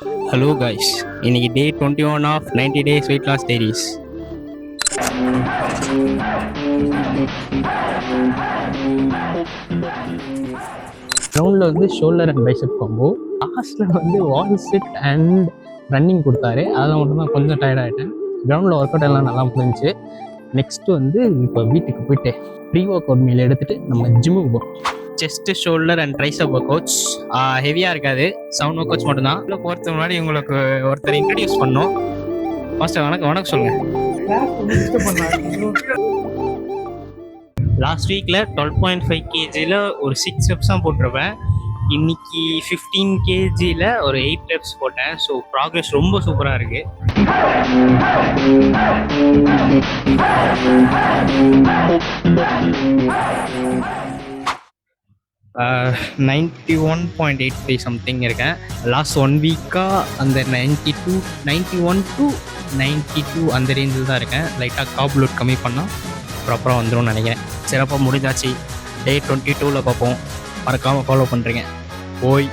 Hello guys, இன்னைக்கு day 21 of 90 days weight loss diaries. கிரவுண்டில் வந்து ஷோல்டர் அண்ட் பைசெப் காம்போ, லாஸ்ட்டில் வந்து வால் சிட் அண்ட் ரன்னிங் கொடுத்தாரு. அதில் மட்டும்தான் கொஞ்சம் டயர்டாகிட்டேன். கிரவுண்டில் ஒர்க் அவுட் எல்லாம் நல்லா முடிஞ்சிச்சு. நெக்ஸ்ட்டு வந்து இப்போ வீட்டுக்கு போயிட்டு ப்ரீ ஒர்க் அவுட் மீல் எடுத்துகிட்டு நம்ம ஜிம்முக்கு போகிறோம். Chest, shoulder and triceps work outs ஹெவியாக இருக்காது, சவுண்ட் ஒர்க் அவுட்ஸ் மட்டும்தான். இல்லை போகிறதுக்கு முன்னாடி உங்களுக்கு ஒருத்தர் இன்ட்ரடியூஸ் பண்ணோம். மாஸ்டர் வணக்கம் சொல்லுங்கள். லாஸ்ட் வீக்கில் 12.5 kgயில் ஒரு 6 reps தான் போட்டிருப்பேன். இன்னைக்கு 15 kgயில் ஒரு 8 reps போட்டேன். ஸோ ப்ராக்ரெஸ் ரொம்ப சூப்பராக இருக்குது. 91.83 சம்திங் இருக்கேன். லாஸ்ட் 1 வீக்காக அந்த 91 to 92 அந்த ரேஞ்சில் தான் இருக்கேன். லைட்டாக கார்ப் லோட் கம்மி பண்ணால் ப்ராப்பராக வந்துடும் நினைக்கிறேன். சிறப்பாக முடிஞ்சாச்சு. டே 22ல் பார்ப்போம். மறக்காமல் ஃபாலோ பண்ணுறீங்க. ஓய்.